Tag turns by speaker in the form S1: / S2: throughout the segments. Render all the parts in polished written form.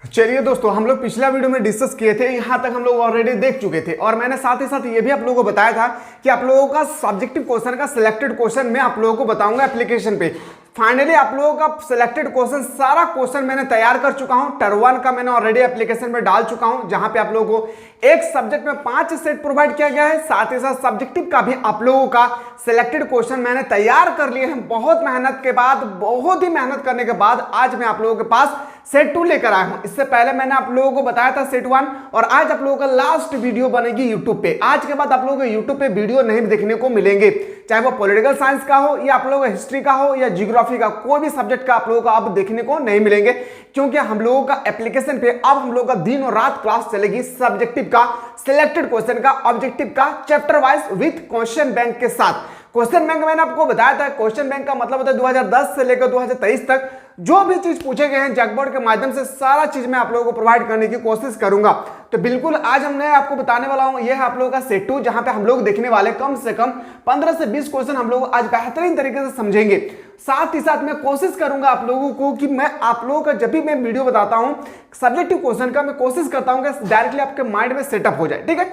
S1: चलिए दोस्तों, हम लोग पिछला वीडियो में डिस्कस किए थे, यहाँ तक हम लोग ऑलरेडी देख चुके थे और मैंने साथ ही साथ ये भी आप लोगों को बताया था कि आप लोगों का सब्जेक्टिव क्वेश्चन का सिलेक्टेड क्वेश्चन मैं आप लोगों को बताऊंगा एप्लीकेशन पे। फाइनली आप लोगों का सिलेक्टेड क्वेश्चन सारा क्वेश्चन मैंने तैयार कर चुका हूं। टर 1 का मैंने ऑलरेडी एप्लीकेशन में डाल चुका हूं, जहां पे आप लोगों को एक सब्जेक्ट में 5 सेट प्रोवाइड किया गया है। साथ ही साथ सब्जेक्टिव का भी आप लोगों का सिलेक्टेड क्वेश्चन मैंने तैयार कर लिए हैं। बहुत मेहनत के बाद, बहुत ही मेहनत करने के बाद आज मैं आप लोगों के पास सेट 2 लेकर आया हूं। इससे पहले मैंने आप लोगों को बताया था सेट 1 और आज आप लोगों का लास्ट वीडियो बनेगी यूट्यूब पे। आज के बाद आप लोगों को यूट्यूब पे वीडियो नहीं देखने को मिलेंगे, चाहे वो पॉलिटिकल साइंस का हो या आप लोगों का हिस्ट्री का हो या ज्योग्राफी का, कोई भी सब्जेक्ट का आप लोगों को अब देखने को नहीं मिलेंगे, क्योंकि हम लोगों का एप्लीकेशन पे अब हम लोगों का दिन और रात क्लास चलेगी सब्जेक्टिव का, सिलेक्टेड क्वेश्चन का, ऑब्जेक्टिव का, chapter wise with question bank के साथ। क्वेश्चन बैंक मैंने आपको बताया था, क्वेश्चन बैंक का मतलब होता है 2010 से लेकर 2023 तक जो भी चीज पूछे गए हैं जैकबोर्ड के माध्यम से सारा चीज मैं आप लोगों को प्रोवाइड करने की कोशिश करूंगा। तो बिल्कुल आज हमने आपको बताने वाला हूं, यह है आप लोगों का सेट 2, जहां पे हम लोग देखने वाले कम से कम 15 से 20 क्वेश्चन हम लोग आज बेहतरीन तरीके से समझेंगे। साथ ही साथ मैं कोशिश करूंगा आप लोगों को कि मैं आप लोगों का जब भी मैं वीडियो बताता हूं सब्जेक्टिव क्वेश्चन का, मैं कोशिश करता हूं कि डायरेक्टली आपके माइंड में सेटअप हो जाए। ठीक है,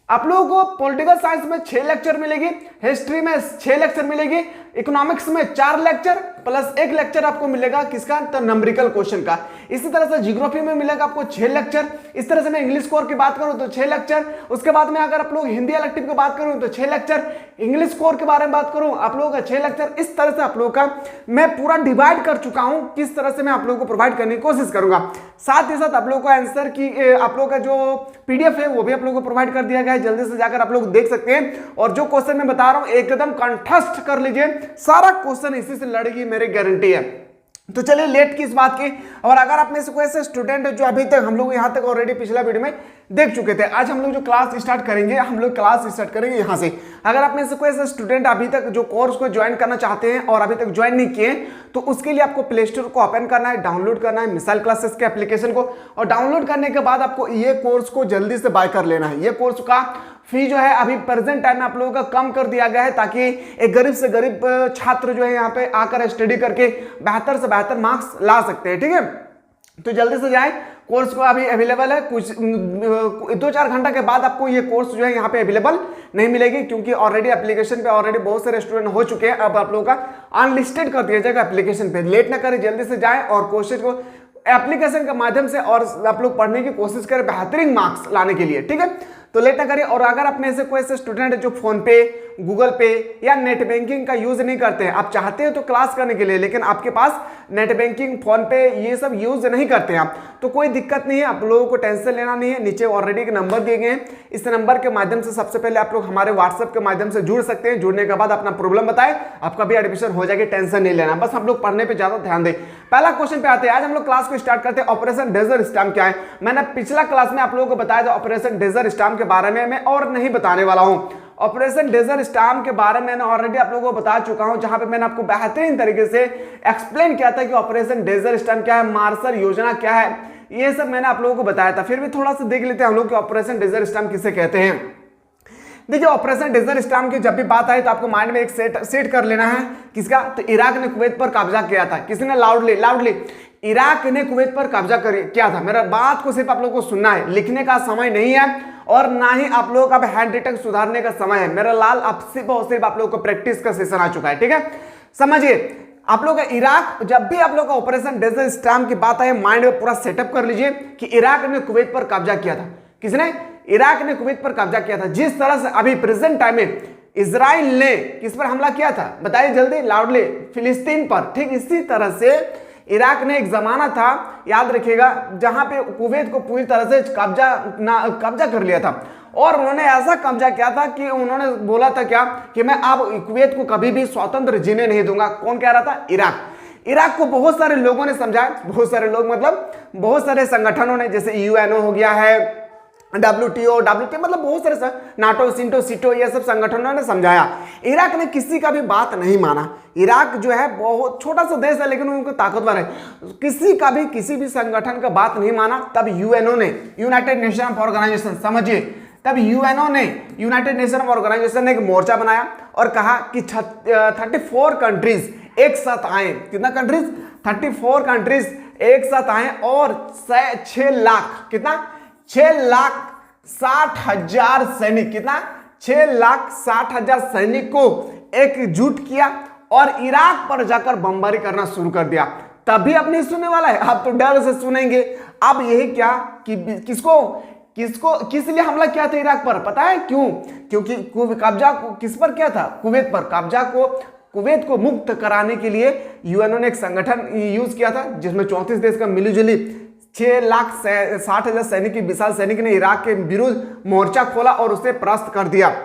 S1: आप लोगों को पॉलिटिकल साइंस में 6 लेक्चर मिलेगी, हिस्ट्री में 6 लेक्चर मिलेगी, इकोनॉमिक्स में 4 लेक्चर प्लस 1 लेक्चर आपको मिलेगा किसका, तो नंबरिकल क्वेश्चन का। इसी तरह से ज्योग्राफी में मिलेगा आपको 6 लेक्चर। इस तरह से मैं इंग्लिश कोर की बात करूं तो 6 लेक्चर। उसके बाद में अगर आप लोग हिंदी इलेक्टिव की बात करूं तो 6 लेक्चर, इंग्लिश कोर के बारे में बात करूं आप लोगों का 6 लेक्चर। इस तरह से आप लोगों का मैं पूरा डिवाइड कर चुका हूं, किस तरह से मैं आप लोगों को प्रोवाइड करने की कोशिश करूंगा। साथ ही साथ आप लोगों को आंसर की आप लोगों का जो पीडीएफ है वो भी आप लोगों को प्रोवाइड कर दिया गया है, जल्दी से जाकर आप लोग देख सकते हैं। और जो क्वेश्चन मैं बता रहा हूं एकदम कंठस्थ कर लीजिए, सारा क्वेश्चन इसी से लड़ेगी, मेरी गारंटी है। तो चलिए लेट की इस बात की, और अगर आप में से कोई ऐसे स्टूडेंट जो अभी तक हम लोग यहां तक ऑलरेडी पिछला वीडियो में देख चुके थे, आज हम लोग जो क्लास स्टार्ट करेंगे, हम लोग क्लास स्टार्ट करेंगे यहां से। अगर आप में से कोई ऐसे स्टूडेंट अभी तक जो कोर्स को ज्वाइन करना चाहते हैं और अभी तक ज्वाइन नहीं किए, तो उसके लिए आपको प्ले स्टोर को ओपन करना है, डाउनलोड करना है मिसाइल क्लासेस के एप्लीकेशन को, और डाउनलोड करने के बाद आपको ये कोर्स को जल्दी से बाय कर लेना है। ये कोर्स का फी जो है अभी प्रेजेंट टाइम में आप लोगों का कम कर दिया गया है, ताकि एक गरीब से गरीब छात्र जो है यहाँ पे आकर स्टडी करके बेहतर से बेहतर मार्क्स ला सकते हैं। ठीक है, तो जल्दी से जाएं, कोर्स को अभी अवेलेबल है। कुछ 2-4 घंटा के बाद आपको ये कोर्स जो है यहाँ पे अवेलेबल नहीं मिलेगी, क्योंकि ऑलरेडी एप्लीकेशन पे ऑलरेडी बहुत सारे स्टूडेंट हो चुके हैं। अब आप लोगों का अनलिस्टेड कर दिया जाएगा एप्लीकेशन पे। लेट ना करें, जल्दी से जाएं और कोर्सेज को एप्लीकेशन के माध्यम से और आप लोग पढ़ने की कोशिश करें बेहतरीन मार्क्स लाने के लिए। ठीक है, तो लेट ना करिए। और अगर आप में से कोई ऐसे स्टूडेंट है जो फोन पे, गूगल पे या नेट बैंकिंग का यूज नहीं करते हैं, आप चाहते हैं तो क्लास करने के लिए, लेकिन आपके पास नेट बैंकिंग, फोन पे ये सब यूज नहीं करते हैं आप, तो कोई दिक्कत नहीं है, आप लोगों को टेंशन लेना नहीं है। नीचे ऑलरेडी एक नंबर दिए गए हैं, इस नंबर के माध्यम से सबसे पहले आप लोग हमारे व्हाट्सएप के माध्यम से जुड़ सकते हैं। जुड़ने के बाद अपना प्रॉब्लम बताएं, आपका भी एडमिशन हो जाएगी, टेंशन नहीं लेना, बस हम लोग पढ़ने पर ज्यादा ध्यान दें। पहला क्वेश्चन पे आते हैं, आज हम लोग क्लास को स्टार्ट करते हैं। ऑपरेशन डेजर्ट स्टॉर्म क्या है? मैंने पिछला क्लास में आप लोगों को बताया था ऑपरेशन डेजर्ट स्टॉर्म के बारे में, मैं और नहीं बताने वाला हूं। ऑपरेशन डेजर्ट स्टॉर्म के बारे में मैंने ऑलरेडी आप लोगों को बता चुका हूं, जहां पे मैंने आपको बेहतरीन तरीके से एक्सप्लेन किया था कि ऑपरेशन डेजर्ट स्टॉर्म क्या है, मार्शल योजना क्या है, ये सब मैंने आप लोगों को बताया था। फिर भी थोड़ा सा देख लेते हैं हम लोग कि ऑपरेशन डेजर्ट स्टॉर्म किसे कहते हैं। देखिए, ऑपरेशन डेजर्ट स्टॉर्म की जब भी बात आई तो आपको माइंड में एक सेट कर लेना है, किसका, तो इराक ने कुवैत पर कब्जा किया था। किसने? लाउडली इराक ने कुवैत पर कब्जा किया था। मेरा बात को सिर्फ आप लोगों को सुनना है, लिखने का समय नहीं है और ना ही आप लोगों का हैंड राइटिंग सुधारने का समय है। मेरा लाल, अब सिर्फ और सिर्फ आप लोगों को प्रैक्टिस का सेशन आ चुका है। ठीक है, समझिए, आप लोग का इराक, जब भी आप लोग का ऑपरेशन डेजर्ट स्टॉर्म की बात आए, माइंड में पूरा सेटअप कर लीजिए कि इराक ने कुवैत पर कब्जा किया था। किसने? इराक ने कुवैत पर कब्जा किया था। जिस तरह से अभी प्रेजेंट टाइम में इजराइल ने किस पर हमला किया था, बताइए जल्दी, लाउडली, फिलिस्तीन पर। ठीक इसी तरह से इराक ने एक जमाना था, याद रखिएगा, जहां पे कुवैत को पूरी तरह से कब्जा कर लिया था। और उन्होंने ऐसा कब्जा किया था कि उन्होंने बोला था क्या, कि मैं अब कुवैत को कभी भी स्वतंत्र जीने नहीं दूंगा। कौन कह रहा था? इराक को बहुत सारे लोगों ने समझाया, बहुत सारे लोग मतलब बहुत सारे संगठनों ने, जैसे यूएनओ हो गया है, WTO मतलब बहुत सारे नाटो, सीटो ये सब संगठनों ने समझाया। इराक ने किसी का भी बात नहीं माना। इराक जो है बहुत छोटा सा देश है, लेकिन उनको ताकतवर है, किसी भी संगठन का बात नहीं माना। तब यूएनओ ने, यूनाइटेड नेशन ऑर्गेनाइजेशन, समझिए, तब यूएनओ ने, यूनाइटेड नेशन ऑर्गेनाइजेशन ने एक मोर्चा बनाया और कहा कि 34 कंट्रीज एक साथ आए। कितना कंट्रीज? 34 कंट्रीज एक साथ आए और 6 लाख, कितना 6,60,000 सैनिक, कितना 6,60,000 सैनिक को एकजुट किया और इराक पर जाकर बमबारी करना शुरू कर दिया। तभी अब नहीं सुनने वाला है, आप तो डर से सुनेंगे। अब यही क्या कि किस लिए हमला किया था इराक पर, पता है क्यों? क्योंकि कब्जा किस पर किया था? कुवैत पर। कुवैत को मुक्त कराने के लिए यूएनओ ने एक संगठन यूज किया था जिसमें 34 देश का मिलीजुली 6,60,000 सैनिक की विशाल सैनिक ने इराक के विरुद्ध मोर्चा खोला और उसे परास्त कर दिया।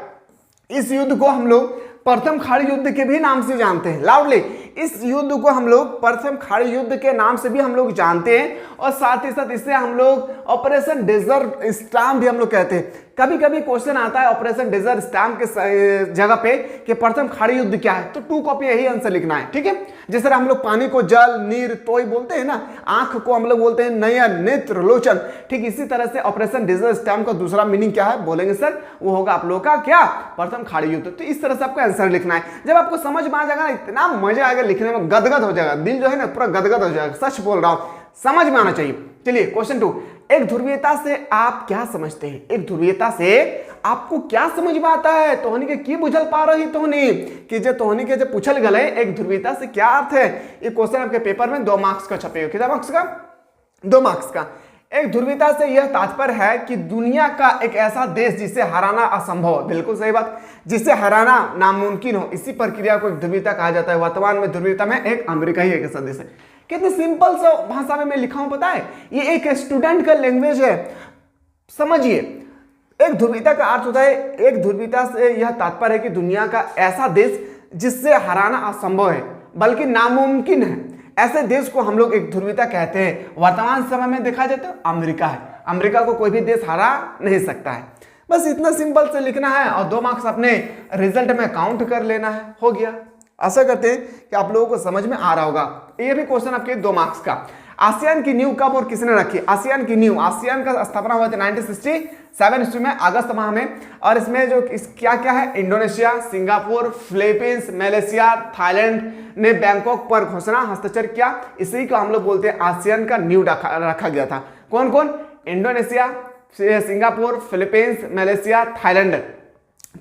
S1: इस युद्ध को हम लोग प्रथम खाड़ी युद्ध के भी नाम से जानते हैं। लाउडली, इस युद्ध को हम लोग प्रथम खाड़ी युद्ध के नाम से भी हम लोग जानते हैं और साथ ही साथ इसे हम लोग ऑपरेशन डेजर्ट स्टॉर्म भी हम लोग कहते हैं। कभी कभी क्वेश्चन आता है ऑपरेशन डेजर्ट स्टॉर्म के जगह पे कि प्रथम खाड़ी युद्ध क्या है, तो 2 कॉपी यही आंसर लिखना है, ठीक है। जिस तरह हम लोग पानी को जल, नीर, तोय बोलते हैं ना, आंख को हम लोग बोलते हैं नयन, नेत्र, लोचन, ठीक इसी तरह से ऑपरेशन डेजर्ट स्टॉर्म का दूसरा मीनिंग क्या है बोलेंगे सर, वो होगा आप लोगों का क्या, प्रथम खाड़ी युद्ध। तो इस तरह से आपको आंसर लिखना है। जब आपको समझ में आ जाएगा ना, इतना मजा आएगा लिखने में, गदगद हो जाएगा दिल जो है ना, पूरा गदगद हो जाएगा। सच बोल रहा हूं, समझ में आना चाहिए। चलिए क्वेश्चन 2, एक ध्रुवीयता से आप क्या समझते हैं? एक ध्रुवीयता से आपको क्या समझ में आता है? तोहनी के की बुझल पा रही तोहनी कि जो तोहनी के जो पूछल गए एक ध्रुवीयता से क्या अर्थ है? ये क्वेश्चन आपके पेपर में 2 मार्क्स का छपेगा। कितना मार्क्स का? 2 मार्क्स का। एक ध्रुवीयता से यह तात्पर्य है कि दुनिया का एक ऐसा देश जिसे हराना असंभव, बिल्कुल सही बात, जिसे हराना नामुमकिन हो, इसी प्रक्रिया को एक ध्रुवीयता कहा जाता है। वर्तमान में ध्रुवीयता में एक अमेरिका ही एक ऐसा देश है। कितनी सिंपल सा भाषा में मैं लिखा हूं, पता है? ये एक स्टूडेंट का लैंग्वेज है, समझिए। एक ध्रुवीयता का अर्थ होता है, एक ध्रुवीयता से यह तात्पर्य है कि दुनिया का ऐसा देश जिससे हराना असंभव है बल्कि नामुमकिन है, ऐसे देश को हम लोग एक ध्रुवीयता कहते हैं। वर्तमान समय में देखा जाए तो अमेरिका है। अमेरिका को कोई भी देश हरा नहीं सकता है। बस इतना सिंपल से लिखना है और 2 मार्क्स अपने रिजल्ट में काउंट कर लेना है, हो गया। आशा करते हैं कि आप लोगों को समझ में आ रहा होगा। ये भी क्वेश्चन आपके 2 मार्क्स का। आसियान की नींव कब और किसने रखी? आसियान की नींव, आसियान का स्थापना हुआ था 1967 ईस्वी में, अगस्त माह में। और इसमें जो क्या क्या है, Indonesia, Singapore, Philippines, Malaysia, Thailand ने बैंकॉक पर घोषणा हस्ताक्षर किया। इसी को हम लोग बोलते हैं आसियान का नींव रखा गया था। कौन कौन? Indonesia, Singapore, Philippines, Malaysia, Thailand.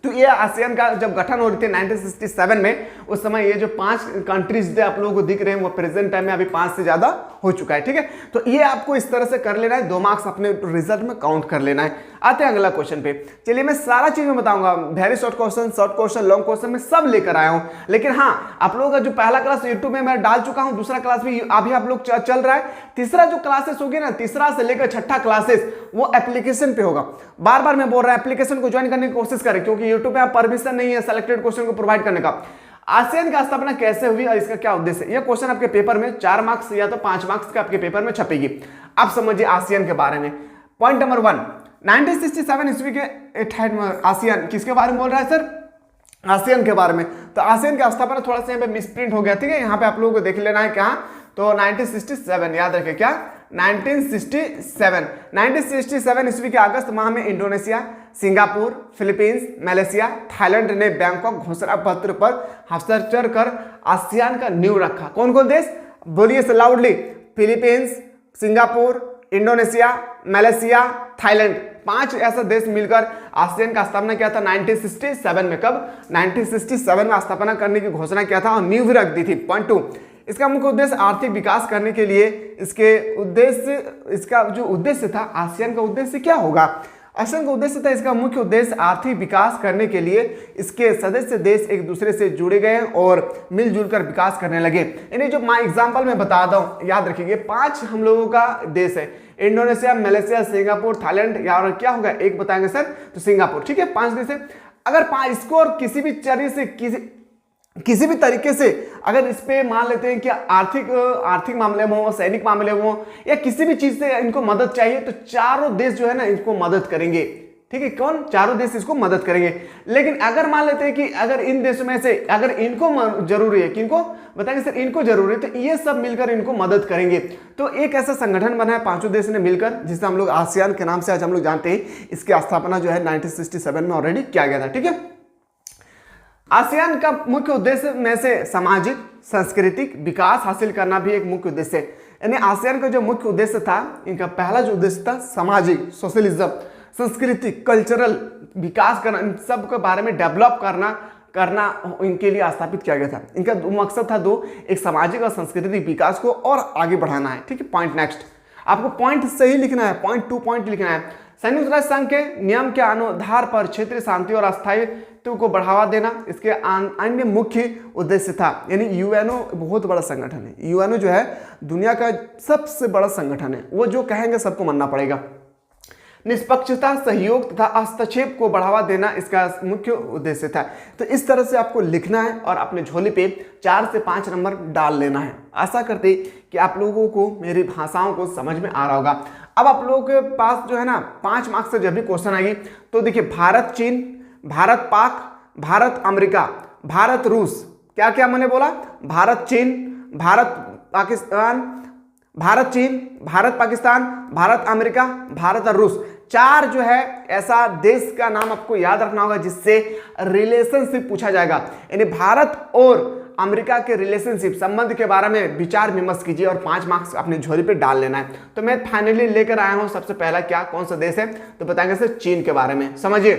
S1: तो ये आसियान का जब गठन हो रही थी 1967 में, उस समय ये जो 5 कंट्रीज थे आप लोगों को दिख रहे हैं, वो प्रेजेंट टाइम में अभी 5 से ज्यादा हो चुका है, ठीक है। तो ये आपको इस तरह से कर लेना है, 2 मार्क्स अपने रिजल्ट में काउंट कर लेना है। आते हैं अगला क्वेश्चन पे। चलिए मैं सारा चीज में बताऊंगा, very short question, long question में सब लेकर आया हूं। लेकिन हाँ, आप लोगों का जो पहला क्लास यूट्यूब में मैं डाल चुका हूं, दूसरा क्लास भी अभी आप लोग चल रहा है, तीसरा जो क्लासेस होगी ना, तीसरा से लेकर 6ठा क्लासेस वो एप्लीकेशन पे होगा। बार बार मैं बोल रहा हूं एप्लीकेशन को ज्वाइन करने की कोशिश करें, क्योंकि यूट्यूब पे आप परमिशन नहीं है सिलेक्टेड क्वेश्चन को प्रोवाइड करने का। आसियान का स्थापना कैसे हुई और इसका क्या उद्देश्य है? यह क्वेश्चन आपके पेपर में 4 मार्क्स या तो 5 मार्क्स का आपके पेपर में छपेगी। आप समझिए आसियान के बारे में। पॉइंट नंबर 1, 1967 ईस्वी के आसियान किसके बारे में बोल रहा है सर? आसियान के बारे में। तो आसियान का स्थापना थोड़ा सा यहाँ पे मिसप्रिंट हो गया, ठीक है। यहाँ पे आप लोगों को देख लेना है क्या, तो 1967 याद रखें, क्या 1967 ईस्वी के अगस्त माह में Indonesia, Singapore, Philippines, Malaysia, Thailand ने बैंकॉक घोषणा पत्र पर हस्ताक्षर कर आसियान का नींव रखा। कौन कौन देश बोलिए से loudly? Philippines, Singapore, Indonesia, Malaysia, Thailand, 5 ऐसा देश मिलकर आसियान का स्थापना किया था 1967 में। कब? 1967 में स्थापना करने की घोषणा किया था और नींव भी रख दी थी। पॉइंट 2, इसका मुख्य उद्देश्य आर्थिक विकास करने के लिए, इसका जो उद्देश्य था, आसियान का उद्देश्य क्या होगा? आसियान का उद्देश्य था, इसका मुख्य उद्देश्य आर्थिक विकास करने के लिए इसके सदस्य देश एक दूसरे से जुड़े गए और मिलजुल कर विकास करने लगे। यानी जो मैं एग्जांपल में बताता हूं, याद रखिए 5 हम लोगों का देश है, इंडोनेशिया, मलेशिया, सिंगापुर, थाईलैंड, या क्या होगा एक बताएंगे सर, तो सिंगापुर, ठीक है। 5 देश है। अगर इसको और किसी भी चर्य से किसी भी तरीके से अगर इस पे मान लेते हैं कि आर्थिक मामले में हो, सैनिक मामले में हो, या किसी भी चीज से इनको मदद चाहिए, तो चारों देश जो है ना इसको मदद करेंगे, ठीक है। कौन? चारों देश इसको मदद करेंगे। लेकिन अगर मान लेते हैं कि अगर इन देशों में से अगर इनको जरूरी है, किनको बताएंगे सर, इनको जरूरी है, तो ये सब मिलकर इनको मदद करेंगे। तो एक ऐसा संगठन बना है 5 देश ने मिलकर, जिसे हम लोग आसियान के नाम से आज हम लोग जानते हैं। इसकी स्थापना जो है 1967 में ऑलरेडी किया गया था, ठीक है। आसियान का मुख्य उद्देश्य में से सामाजिक सांस्कृतिक विकास हासिल करना भी एक मुख्य उद्देश्य है। यानी आसियान का जो मुख्य उद्देश्य था, इनका पहला जो उद्देश्य था सामाजिक, सोशलिज्म, संस्कृति, कल्चरल विकास करना, इन सब के बारे में डेवलप करना इनके लिए स्थापित किया गया था। इनका मकसद था दो, एक सामाजिक और सांस्कृतिक विकास को और आगे बढ़ाना है। ठीक है, पॉइंट नेक्स्ट, आपको पॉइंट सही लिखना है, पॉइंट टू पॉइंट लिखना है। संयुक्त राष्ट्र संघ के नियम के आधार पर क्षेत्रीय शांति और स्थायित्व को बढ़ावा देना इसके अन्य मुख्य उद्देश्य था। यानी यूएनओ बहुत बड़ा संगठन है, यूएनओ जो है दुनिया का सबसे बड़ा संगठन है, वो जो कहेंगे सबको मानना पड़ेगा। निष्पक्षता, सहयोग तथा हस्तक्षेप को बढ़ावा देना इसका मुख्य उद्देश्य था। तो इस तरह से आपको लिखना है और अपने झोली पे 4 से 5 नंबर डाल लेना है। आशा करते कि आप लोगों को मेरी भाषाओं को समझ में आ रहा होगा। अब आप लोगों के पास जो है ना 5 मार्क्स से जब भी क्वेश्चन आएगी तो देखिए, भारत चीन, भारत पाक, भारत अमेरिका, भारत रूस, क्या क्या मैंने बोला, भारत चीन, भारत पाकिस्तान, भारत चीन, भारत पाकिस्तान, भारत अमेरिका, भारत और रूस, 4 जो है ऐसा देश का नाम आपको याद रखना होगा जिससे रिलेशनशिप पूछा जाएगा। यानी भारत और अमेरिका के रिलेशनशिप संबंध के बारे में विचार विमर्श कीजिए और 5 मार्क्स अपने झोली पे डाल लेना है। तो मैं फाइनली लेकर आया हूं सबसे पहला क्या, कौन सा देश है, तो बताएंगे सर चीन के बारे में। समझिए,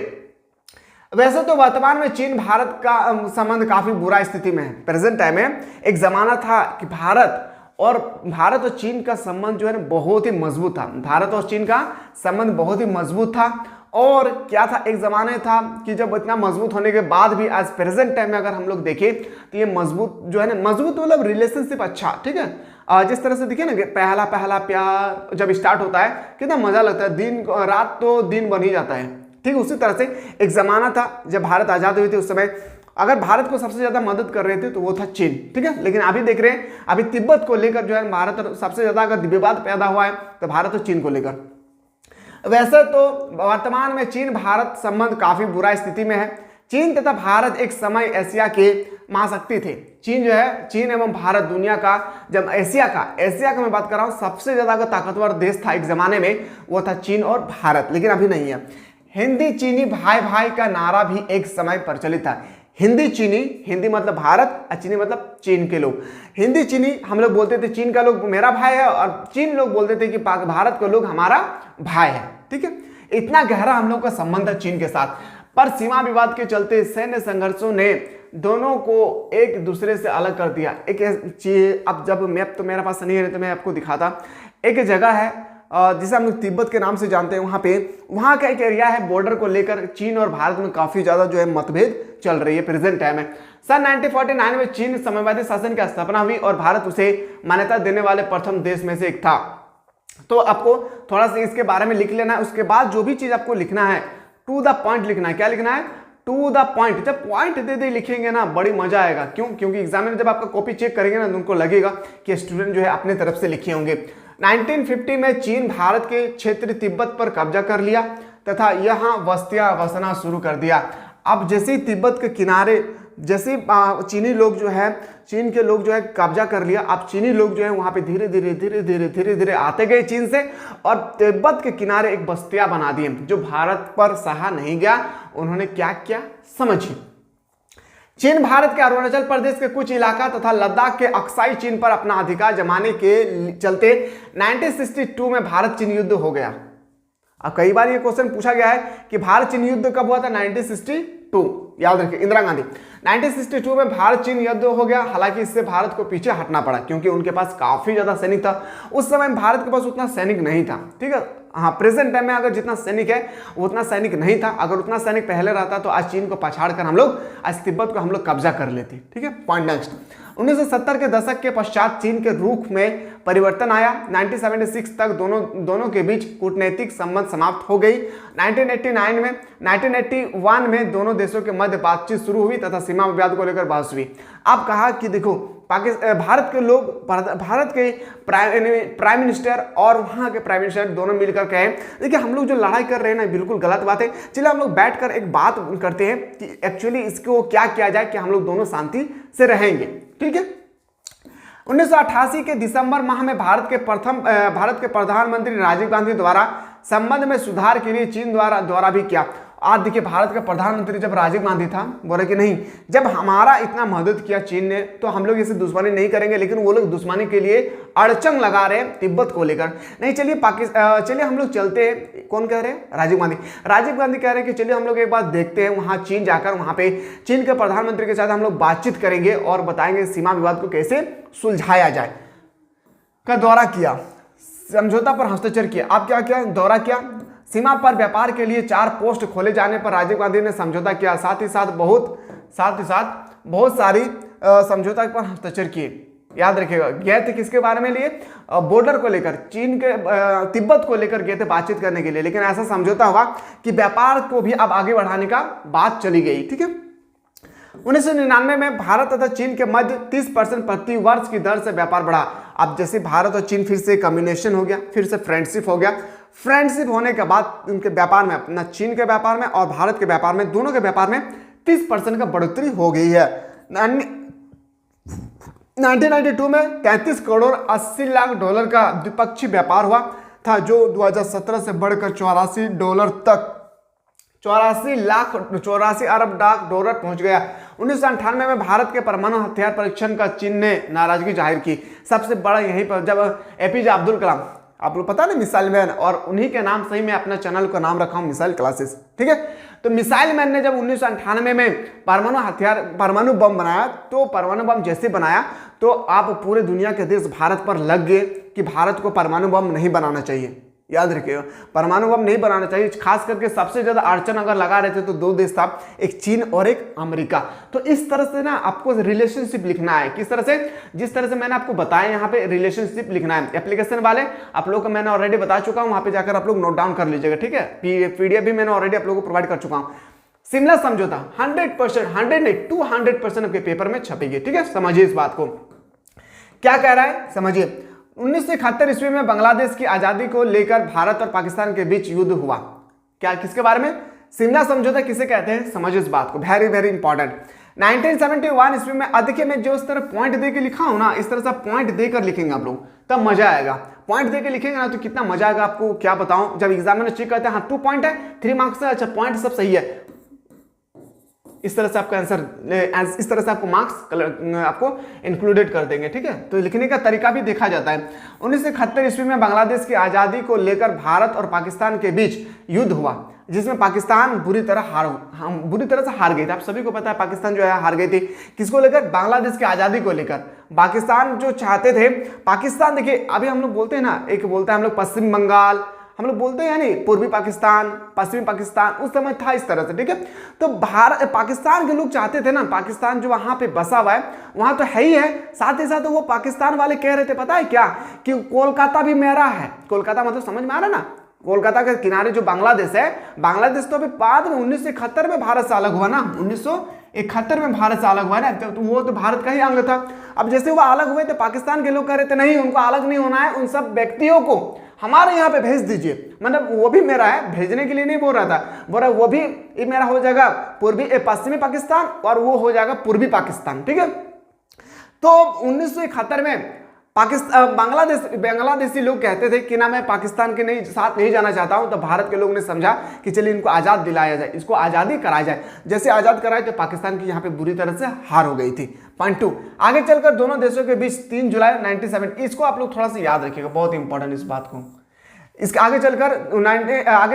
S1: वैसे तो वर्तमान में चीन भारत का संबंध काफी बुरा स्थिति में है। प्रेजेंट टाइम में एक जमाना था कि भारत और चीन का संबंध जो है ना बहुत ही मजबूत था। भारत और चीन का संबंध बहुत ही मजबूत था। और क्या था, एक जमाने था कि जब इतना मजबूत होने के बाद भी आज प्रेजेंट टाइम में अगर हम लोग देखें तो ये मजबूत जो है ना, मजबूत मतलब रिलेशनशिप अच्छा, ठीक है। जिस तरह से देखिए ना, पहला पहला प्यार जब स्टार्ट होता है कितना मजा लगता है, दिन रात तो दिन बन ही जाता है। ठीक, उसी तरह से एक जमाना था जब भारत आजाद हुई थी, उस समय अगर भारत को सबसे ज्यादा मदद कर रहे थे तो वो था चीन। ठीक है, लेकिन अभी देख रहे हैं अभी तिब्बत को लेकर जो है भारत सबसे ज्यादा अगर विवाद पैदा हुआ है तो भारत और चीन को लेकर। वैसे तो वर्तमान में चीन भारत संबंध काफी बुरा स्थिति में है। चीन तथा भारत एक समय एशिया के महाशक्ति थे। चीन जो है, चीन एवं भारत दुनिया का, जब एशिया का मैं बात कर रहा हूं, सबसे ज्यादा अगर ताकतवर देश था एक जमाने में वो था चीन और भारत, लेकिन अभी नहीं है। हिंदी चीनी भाई भाई का नारा भी एक समय प्रचलित था। हिंदी चीनी, हिंदी मतलब भारत और चीनी मतलब चीन के लोग। हिंदी चीनी हम लोग बोलते थे, चीन का लोग मेरा भाई है, और चीन लोग बोलते थे कि भारत के लोग हमारा भाई है। ठीक है, इतना गहरा हम लोग का संबंध है चीन के साथ। पर सीमा विवाद के चलते सैन्य संघर्षों ने दोनों को एक दूसरे से अलग कर दिया। अब जब मैप तो मेरे पास नहीं है तो मैं आपको दिखाता। एक जगह है जिसे हम लोग तिब्बत के नाम से जानते हैं, वहाँ का एक एरिया है, बॉर्डर को लेकर चीन और भारत में काफी ज्यादा जो है मतभेद चल रही है प्रेजेंट टाइम में। सन 1949 में चीन साम्यवादी शासन की स्थापना हुई और भारत उसे मान्यता देने वाले प्रथम देश में से एक था। तो आपको थोड़ा सा इसके बारे में लिख लेना है। उसके बाद जो भी चीज आपको लिखना है टू द पॉइंट लिखना है। क्या लिखना है? To the point. जब पॉइंट दे दे लिखेंगे ना बड़ी मजा आएगा। क्यों? क्योंकि एग्जाम में जब आपका कॉपी चेक करेंगे ना तो उनको लगेगा कि स्टूडेंट जो है अपने तरफ से लिखे होंगे। 1950 में चीन भारत के क्षेत्र तिब्बत पर कब्जा कर लिया तथा यहाँ बस्तियां बसना शुरू कर दिया। अब जैसे ही तिब्बत के किनारे जैसे चीनी लोग जो है, चीन के लोग जो है कब्जा कर लिया, अब चीनी लोग जो है वहां पे धीरे धीरे आते गए चीन से और तिब्बत के किनारे एक बस्तियां बना दी जो भारत पर सहा नहीं गया। उन्होंने क्या किया समझिए। चीन भारत के अरुणाचल प्रदेश के कुछ इलाका तथा लद्दाख के अक्साई चीन पर अपना अधिकार जमाने के चलते 1962 में भारत चीन युद्ध हो गया। अब कई बार ये क्वेश्चन पूछा गया है कि भारत चीन युद्ध कब हुआ था? 1962। याद रखिए, इंदिरा गांधी। 1962 में भारत चीन युद्ध हो गया। हालांकि इससे भारत को पीछे हटना पड़ा क्योंकि उनके पास काफी ज्यादा सैनिक था। उस समय भारत के पास उतना सैनिक नहीं था। ठीक है, हाँ, प्रेजेंट टाइम में अगर जितना सैनिक है उतना सैनिक नहीं था। अगर उतना सैनिक पहले रहता तो आज चीन को पछाड़ कर हम लोग आज तिब्बत को हम लोग कब्जा कर लेते। ठीक है, पॉइंट नेक्स्ट। 1970 के दशक के पश्चात चीन के रुख में परिवर्तन आया। 1976 तक दोनों के बीच कूटनीतिक संबंध समाप्त हो गई। 1981 में दोनों देशों के मध्य बातचीत शुरू हुई तथा सीमा विवाद को लेकर बहस हुई। अब कहा कि देखो भारत के लोग, भारत के प्राइम मिनिस्टर और वहाँ के प्राइम मिनिस्टर दोनों मिलकर कहे देखिए हम लोग जो लड़ाई कर रहे हैं ना बिल्कुल गलत बात है। चलिए हम लोग बैठकर एक बात करते हैं कि एक्चुअली इसको क्या किया जाए कि हम लोग दोनों शांति से रहेंगे। ठीक है, 1988 के दिसंबर माह में भारत के प्रधानमंत्री राजीव गांधी द्वारा संबंध में सुधार के लिए चीन द्वारा भी किया। आज देखिए भारत का प्रधानमंत्री जब राजीव गांधी था, बोले कि नहीं, जब हमारा इतना मदद किया चीन ने तो हम लोग इसे दुश्मनी नहीं करेंगे, लेकिन वो लोग दुश्मनी के लिए अड़चन लगा रहे हैं तिब्बत को लेकर। नहीं, चलिए चलिए हम लोग चलते हैं। कौन कह रहे हैं? राजीव गांधी। राजीव गांधी कह रहे हैं कि चलिए हम लोग एक बात देखते हैं, वहां चीन जाकर वहां पे चीन के प्रधानमंत्री के साथ हम लोग बातचीत करेंगे और बताएंगे सीमा विवाद को कैसे सुलझाया जाए। का दौरा किया, समझौता पर हस्ताक्षर किया। आप क्या किया? दौरा किया। सीमा पर व्यापार के लिए 4 पोस्ट खोले जाने पर राजीव गांधी ने समझौता किया। साथ ही साथ बहुत सारी समझौता पर हस्ताक्षर किए। याद रखिएगा, गए थे किसके बारे में लिए? बॉर्डर को लेकर, चीन के तिब्बत को लेकर गए थे बातचीत करने के लिए, लेकिन ऐसा समझौता हुआ कि व्यापार को भी अब आगे बढ़ाने का बात चली गई। ठीक है। 1999 में भारत तथा चीन के मध्य 30% प्रति वर्ष की दर से व्यापार बढ़ा। अब जैसे भारत और चीन फिर से कम्युनिकेशन हो गया, फिर से फ्रेंडशिप हो गया। फ्रेंडशिप होने के बाद उनके व्यापार में, अपना चीन के व्यापार में और भारत के व्यापार में, दोनों के व्यापार में 30% का बढ़ोतरी हो गई है। 1992 में 33 करोड़ 80 लाख डॉलर का द्विपक्षीय व्यापार हुआ था, जो 2017 से बढ़कर 84 अरब डॉलर पहुंच गया। 1998 में भारत के परमाणु हथियार परीक्षण का चीन ने नाराजगी जाहिर की। सबसे बड़ा यहीं पर जब एपीजे अब्दुल कलाम, आप लोग पता ना, मिसाइल मैन, और उन्हीं के नाम से ही मैं अपना चैनल का नाम रखा हूं मिसाइल क्लासेस। ठीक है। तो मिसाइल मैन ने जब 1998 में परमाणु बम बनाया, तो परमाणु बम जैसे बनाया तो आप पूरे दुनिया के देश भारत पर लग गए कि भारत को परमाणु बम नहीं बनाना चाहिए। याद रखिएगा, परमाणु बम नहीं बनाना चाहिए। खास करके सबसे ज्यादा अड़चन अगर लगा रहे थे तो 2 देश था, एक चीन और एक अमेरिका। तो इस तरह से ना आपको रिलेशनशिप लिखना है। किस तरह से? जिस तरह से मैंने आपको बताया, यहाँ पे रिलेशनशिप लिखना है। एप्लीकेशन वाले आप लोग को मैंने ऑलरेडी बता चुका हूँ, वहां पे जाकर आप लोग नोट डाउन कर लीजिएगा। ठीक है। पीडीएफ भी मैंने ऑलरेडी आप लोगों को प्रोवाइड कर चुका हूँ। शिमला समझौता 100%, 100 नहीं 200% आपके पेपर में छपेगी। ठीक है। समझिए इस बात को, क्या कह रहा है समझिए। 1971 ईस्वी में बांग्लादेश की आजादी को लेकर भारत और पाकिस्तान के बीच युद्ध हुआ। क्या, किसके बारे में? शिमला समझौता किसे कहते हैं? समझिए इस बात को, वेरी वेरी इंपॉर्टेंट। 1971 ईस्वी में, देखिए मैं जो इस तरह पॉइंट दे के लिखा हूं ना, इस तरह से पॉइंट देकर लिखेंगे आप लोग, तब मजा आएगा। पॉइंट देकर लिखेंगे ना तो कितना मजा आएगा आपको, क्या बताऊं। जब एग्जामिनर चेक करते हैं, हाँ 2 पॉइंट है, 3 मार्क्स है, अच्छा पॉइंट सब सही है, इस तरह से आपका आंसर, इस तरह से आपको मार्क्स आपको इंक्लूडेड कर देंगे। ठीक है। तो लिखने का तरीका भी देखा जाता है। 1971 ईस्वी में बांग्लादेश की आजादी को लेकर भारत और पाकिस्तान के बीच युद्ध हुआ, जिसमें पाकिस्तान बुरी तरह से हार गई थी। आप सभी को पता है पाकिस्तान जो है हार गई थी। किसको लेकर? बांग्लादेश की आजादी को लेकर। पाकिस्तान जो चाहते थे, पाकिस्तान देखिए अभी हम लोग बोलते हैं ना, एक बोलते हैं हम लोग पश्चिम बंगाल, हम लोग बोलते हैं यानी पूर्वी पाकिस्तान, पश्चिमी पाकिस्तान, उस समय था इस तरह से। ठीक है। तो पाकिस्तान के लोग चाहते थे ना, पाकिस्तान जो वहां पे बसा हुआ है, वहां तो है ही है, साथ ही साथ वो पाकिस्तान वाले कह रहे थे पता है क्या, कि कोलकाता भी मेरा है। कोलकाता मतलब समझ में आ रहा ना, कोलकाता के किनारे जो बांग्लादेश है, बांग्लादेश तो अभी बाद में 1971 में भारत से अलग हुआ ना, 1971 में भारत से अलग हुआ ना, तो वो तो भारत का ही अंग था। अब जैसे वो अलग हुए तो पाकिस्तान के लोग कह रहे थे नहीं, उनको अलग नहीं होना है, उन सब व्यक्तियों को हमारे यहाँ पे भेज दीजिए, मतलब वो भी मेरा है, भेजने के लिए नहीं बोल रहा था, बोल रहा वो भी मेरा हो जाएगा पश्चिमी पाकिस्तान और वो हो जाएगा पूर्वी पाकिस्तान। ठीक है। तो 1971 में बांग्लादेशी लोग कहते थे कि ना मैं पाकिस्तान के साथ नहीं जाना चाहता हूं, तो भारत के लोग ने समझा कि चलिए इनको आजाद दिलाया जाए, इसको आजादी कराया जाए। जैसे आजाद कराए तो पाकिस्तान की यहाँ पे बुरी तरह से हार हो गई थी। पॉइंट 2, आगे चलकर दोनों देशों के बीच 3 जुलाई 1970, इसको आप लोग थोड़ा सा याद रखिएगा, बहुत इंपॉर्टेंट इस बात को। इसके आगे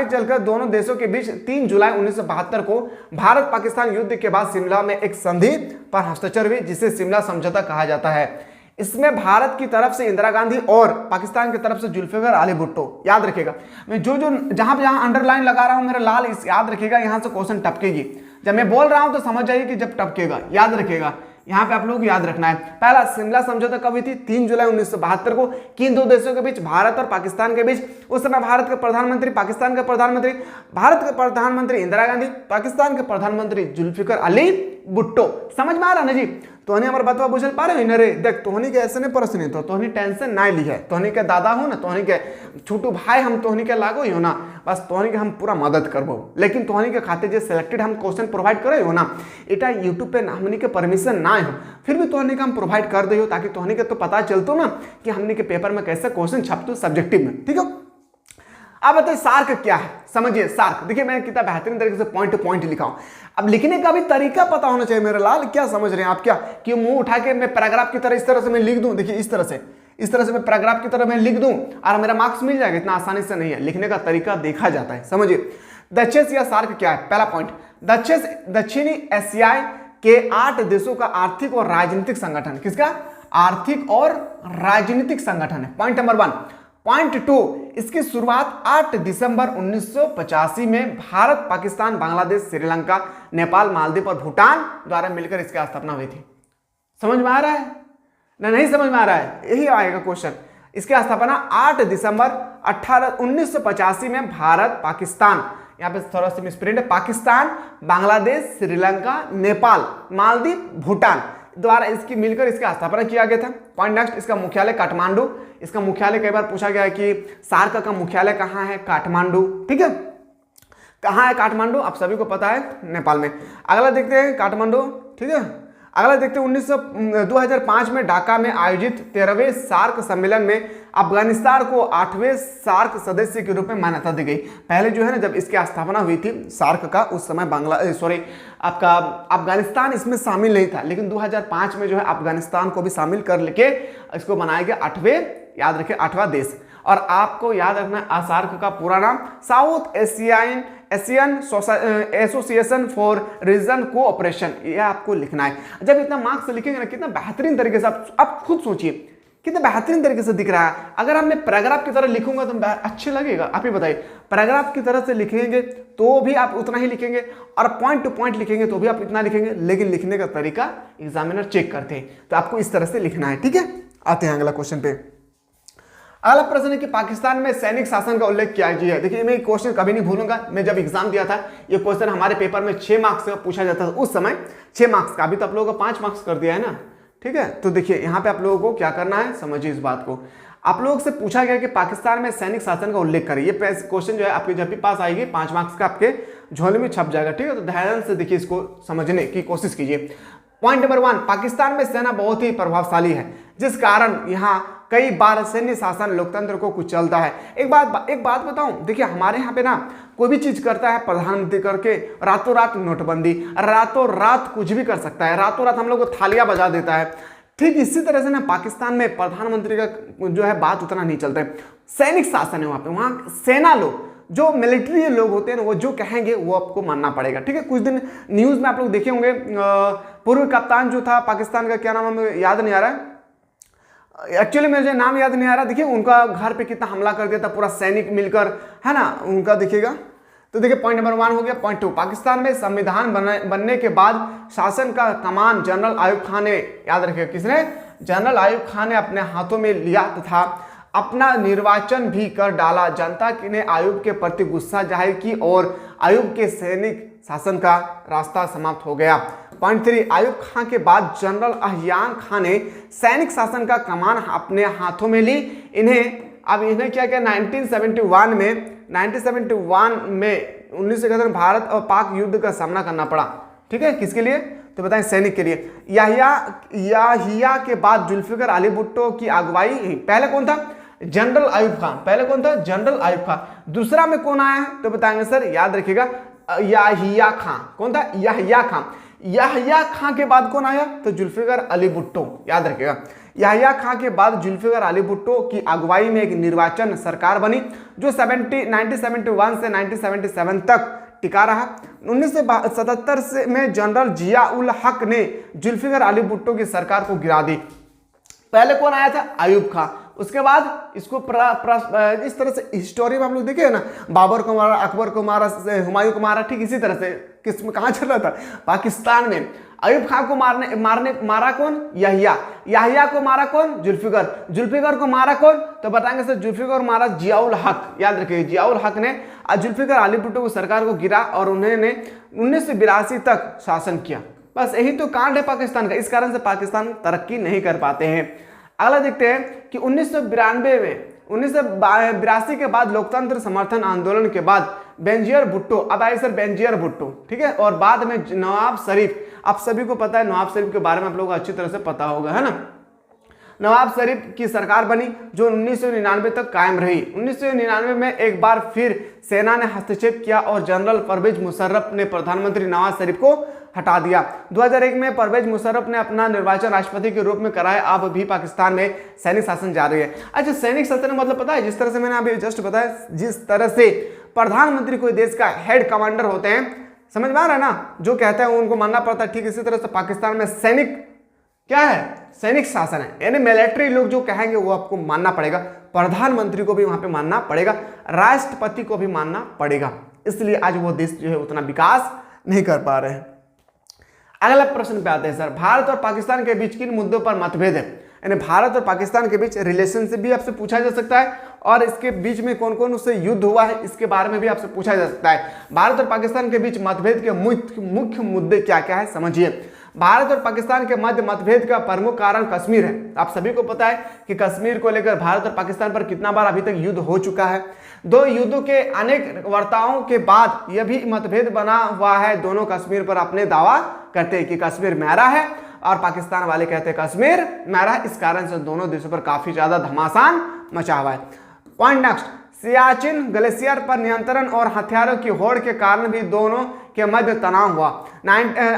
S1: चलकर दोनों देशों के बीच 3 जुलाई 1972 को भारत पाकिस्तान युद्ध के बाद शिमला में एक संधि पर हस्ताक्षर हुई, जिसे शिमला समझौता कहा जाता है। इसमें भारत की तरफ से इंदिरा गांधी और पाकिस्तान की तरफ से जुल्फिकार अली भुट्टो, याद रखिएगा, मैं जहां अंडरलाइन लगा रहा हूं मेरा लाल, इस याद रखिएगा, यहां से क्वेश्चन टपकेगी। जब मैं बोल रहा हूं तो समझ जाइए कि जब टपकेगा, याद रखिएगा, यहां पे आप लोग याद रखना है। पहला शिमला समझौता कब हुई थी? 3 जुलाई 1972 को। किन 2 देशों के बीच? भारत और पाकिस्तान के बीच। उस समय भारत के प्रधानमंत्री, पाकिस्तान के प्रधानमंत्री, भारत के प्रधानमंत्री इंदिरा गांधी, पाकिस्तान के प्रधानमंत्री जुल्फिकार अली भुट्टो। समझ में आ रहा ना जी? तोहनी हमारे बतवा बुझल पा रहे हो रे, देख तोहनी के ऐसे नहीं प्रश्न नहीं, तो तोहनी टेंशन ना ली है, तोहनी के दादा हो ना, तोहनी के छोटू भाई हम तोहनी के लागो ही हो ना, बस तोहनी के हम पूरा मदद करबो। लेकिन तोहनी के खाते जो सिलेक्टेड हम क्वेश्चन प्रोवाइड करे हो ना, इटा यूट्यूब पे हमनी के परमिशन ना हो, फिर भी तोहनी का हम प्रोवाइड कर दे हो, ताकि तोहनी के तो पता चलतो ना कि हमनी के पेपर में कैसे क्वेश्चन छपतो सब्जेक्टिव में। ठीक है। अब बताइए सार्क क्या है, समझिए सार्क। देखिए मैंने कितना बेहतरीन तरीके से पॉइंट टू पॉइंट लिखा हूं। अब लिखने का भी तरीका पता होना चाहिए मेरे लाल। क्या समझ रहे हैं आप? क्या कि मुंह उठा के मैं पैराग्राफ की तरह इस तरह से मैं लिख दूं, देखिए इस तरह से मैं पैराग्राफ की तरह मैं लिख दूं और मेरा मार्क्स मिल जाएगा? इतना आसानी से नहीं है, लिखने का तरीका देखा जाता है। समझिए दक्षेस या सार्क क्या है। पहला पॉइंट, दक्षेस दक्षिणी एशिया के 8 देशों का आर्थिक और राजनीतिक संगठन। किसका? आर्थिक और राजनीतिक संगठन है। Point number 1। पॉइंट 2, इसकी शुरुआत 8 दिसंबर 1985 में भारत, पाकिस्तान, बांग्लादेश, श्रीलंका, नेपाल, मालदीव और भूटान द्वारा मिलकर इसकी स्थापना हुई थी। समझ में आ रहा है ना? नहीं समझ में आ रहा है? यही आएगा क्वेश्चन। इसकी स्थापना 8 दिसंबर 1985 में भारत, पाकिस्तान, यहाँ पे थोड़ा सा मिसप्रिंट है, पाकिस्तान, बांग्लादेश, श्रीलंका, नेपाल, मालदीव, भूटान द्वारा इसकी मिलकर इसका स्थापना किया गया था। पॉइंट नेक्स्ट, इसका मुख्यालय काठमांडू। इसका मुख्यालय कई बार पूछा गया है कि सार्क का मुख्यालय कहाँ है? काठमांडू। ठीक है, कहाँ है काठमांडू? आप सभी को पता है, नेपाल में। अगला देखते हैं काठमांडू। ठीक है, अगला देखते हैं 2005 में ढाका में आयोजित 13वें सार्क सम्मेलन में अफगानिस्तान को 8वें सार्क सदस्य के रूप में मान्यता दी गई। पहले जो है ना, जब इसकी स्थापना हुई थी सार्क का, उस समय आपका अफगानिस्तान इसमें शामिल नहीं था, लेकिन 2005 में जो है अफगानिस्तान को भी शामिल कर लेके इसको बनाया गया 8वें, याद रखें 8वां देश। और आपको याद रखना सार्क का पूरा नाम South Asian Association for region cooperation, ये आपको लिखना है। जब इतना मार्क्स लिखेंगे ना, कितना बेहतरीन तरीके से आप खुद सोचिए कितना बेहतरीन तरीके से दिख रहा है। अगर हम मैं पैराग्राफ की तरह लिखूंगा तो अच्छे लगेगा? आप ही बताइए। पैराग्राफ की तरह से लिखेंगे तो भी आप उतना ही लिखेंगे, और पॉइंट टू पॉइंट लिखेंगे तो भी आप इतना लिखेंगे, लेकिन लिखने का तरीका एग्जामिनर चेक करते हैं, तो आपको इस तरह से लिखना है। ठीक है, आते हैं अगला क्वेश्चन पे। अगला प्रश्न है कि पाकिस्तान में सैनिक शासन का उल्लेख क्या है। देखिए मैं क्वेश्चन कभी नहीं भूलूंगा, मैं जब एग्जाम दिया था ये क्वेश्चन हमारे पेपर में 6 मार्क्स का पूछा जाता था उस समय, 6 मार्क्स का। अभी तो आप लोगों को 5 मार्क्स कर दिया है ना। ठीक है, तो देखिए यहाँ पे आप लोगों को क्या करना है, समझिए इस बात को। आप लोगों से पूछा गया कि पाकिस्तान में सैनिक शासन का उल्लेख करें। ये क्वेश्चन जो है आपके जब भी पास आएगी 5 मार्क्स का आपके झोले में छप जाएगा। ठीक है, तो ध्यान से देखिए, इसको समझने की कोशिश कीजिए। पॉइंट नंबर 1, पाकिस्तान में सेना बहुत ही प्रभावशाली है, जिस कारण यहाँ कई बार सैन्य शासन लोकतंत्र को कुचलता है। एक बात बताऊं, देखिए हमारे यहाँ पे ना कोई भी चीज करता है प्रधानमंत्री करके, रातों रात नोटबंदी, रातों रात कुछ भी कर सकता है, रातों रात हम लोग को थालियां बजा देता है। ठीक इसी तरह से ना पाकिस्तान में प्रधानमंत्री का जो है बात उतना नहीं चलता है, सैनिक शासन है वहाँ सेना लोग, जो मिलिट्री लोग होते हैं ना, वो जो कहेंगे वो आपको मानना पड़ेगा। ठीक है, कुछ दिन न्यूज में आप लोग देखे होंगे, पूर्व कप्तान जो था पाकिस्तान का, क्या नाम हमें याद नहीं आ रहा है, एक्चुअली मुझे नाम याद नहीं आ रहा। देखिए उनका घर पे कितना हमला कर दिया था पूरा सैनिक मिलकर, है ना, उनका देखिएगा। तो देखिए पॉइंट नंबर 1 हो गया। पॉइंट 2, पाकिस्तान में संविधान बनने के बाद शासन का कमान जनरल आयुब खान ने, याद रखिए किसने, जनरल आयुब खान ने अपने हाथों में लिया तथा अपना निर्वाचन भी कर डाला। जनता ने आयुब के प्रति गुस्सा जाहिर की और आयुब के सैनिक शासन का रास्ता समाप्त हो गया। पॉइंट 3, आयुब खान के बाद जनरल अहयान खान ने सैनिक शासन का कमान अपने हाथों में ली। इन्हें क्या किया, 1971 में 1971 भारत और पाक युद्ध का सामना करना पड़ा। ठीक है, किसके लिए? तो बताएं, सैनिक के लिए। याहिया के बाद जुल्फिकार अली भुट्टो की अगुवाई, पहले कौन था? जनरल आयुब खान। पहले कौन था? जनरल आयुब खान। दूसरा में कौन आया है तो बताएंगे सर, याद रखिएगा याहिया खान। कौन था? याहिया खान। याहिया खान के बाद कौन आया तो जुल्फिकार अली भुट्टो, याद रखिएगा। याहिया खान के बाद जुल्फिकार अली भुट्टो की अगुवाई में एक निर्वाचन सरकार बनी जो 1971 से 1977 तक टिका रहा। 1977 में जनरल जिया उल हक ने जुल्फिकार अली भुट्टो की सरकार को गिरा दी। पहले कौन आया था? आयुब खान। उसके बाद इसको इस तरह से हिस्टोरी में हम लोग देखे ना, बाबर को मारा, अकबर को मारा, हुमायूं को मारा। ठीक इसी तरह से किस में कहाँ चल रहा था? पाकिस्तान में। आयुब खान को मारा कौन? याहिया को मारा कौन? जुल्फिकार को मारा कौन? तो बताएंगे सर, जुल्फिकार को मारा जियाउल हक। याद रखिए, जियाउल हक ने जुल्फिकार अली भुट्टो की सरकार को गिरा और उन्होंने 1982 तक शासन किया। बस यही तो कांड है पाकिस्तान का। इस कारण से पाकिस्तान तरक्की नहीं कर पाते हैं। अगला देखते हैं कि 1982 के बाद लोकतंत्र समर्थन आंदोलन के बाद बेनजीर भुट्टो, अब आए सर बेनजीर भुट्टो, ठीक है, और बाद में नवाब शरीफ। आप सभी को पता है नवाब शरीफ के बारे में, आप लोगों को अच्छी तरह से पता होगा, है ना। नवाब शरीफ की सरकार बनी जो 1999 तक कायम रही। 1999 में एक बार फिर सेना ने हस्तक्षेप किया और जनरल परवेज मुशर्रफ ने प्रधानमंत्री नवाज शरीफ को हटा दिया। 2001 में परवेज मुशर्रफ ने अपना निर्वाचन राष्ट्रपति के रूप में कराया। अब भी पाकिस्तान में सैनिक शासन जारी है। अच्छा, सैनिक शासन मतलब पता है, जिस तरह से मैंने अभी जस्ट बताया, जिस तरह से प्रधानमंत्री कोई देश का हेड कमांडर होते हैं, समझ में आ रहा है ना, जो कहते हैं उनको मानना पड़ता है, ठीक इसी तरह से पाकिस्तान में सैनिक क्या है, सैनिक शासन है, यानी मिलिट्री लोग जो कहेंगे वो आपको मानना पड़ेगा। प्रधानमंत्री को भी वहां पे मानना पड़ेगा, राष्ट्रपति को भी मानना पड़ेगा। इसलिए आज वो देश जो है उतना विकास नहीं कर पा रहे हैं। अगला प्रश्न पे आते हैं सर, भारत और पाकिस्तान के बीच किन मुद्दों पर मतभेद है? यानी भारत और पाकिस्तान के बीच रिलेशनशिप भी आपसे पूछा जा सकता है और इसके बीच में कौन कौन उससे युद्ध हुआ है इसके बारे में भी आपसे पूछा जा सकता है। भारत और पाकिस्तान के बीच मतभेद के मुख्य मुद्दे क्या क्या है समझिए। भारत और पाकिस्तान के मध्य मतभेद का प्रमुख कारण कश्मीर है। आप सभी को पता है कि कश्मीर को लेकर भारत और पाकिस्तान पर कितना बार अभी तक युद्ध हो चुका है। दो युद्धों के अनेक वार्ताओं के बाद यह भी मतभेद बना हुआ है। दोनों कश्मीर पर अपने दावा करते हैं कि कश्मीर मेरा है और पाकिस्तान वाले कहते हैं कश्मीर मेरा। इस कारण से दोनों देशों पर काफी ज्यादा घमासान मचा हुआ है। पॉइंट नेक्स्ट, सियाचिन ग्लेशियर पर नियंत्रण और हथियारों की होड़ के कारण भी दोनों के मध्य तनाव हुआ।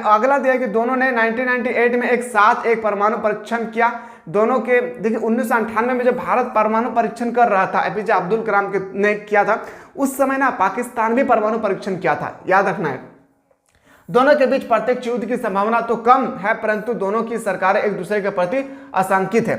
S1: अगला दिया कि दोनों ने 1998 में एक साथ एक परमाणु परीक्षण किया। दोनों के देखिए 1998 में जब भारत परमाणु परीक्षण कर रहा था, एपीजे अब्दुल कलाम ने किया था, उस समय ना पाकिस्तान भी परमाणु परीक्षण किया था, याद रखना है। दोनों के बीच प्रत्यक्ष युद्ध की संभावना तो कम है, परंतु दोनों की सरकारें एक दूसरे के प्रति आशंकित है।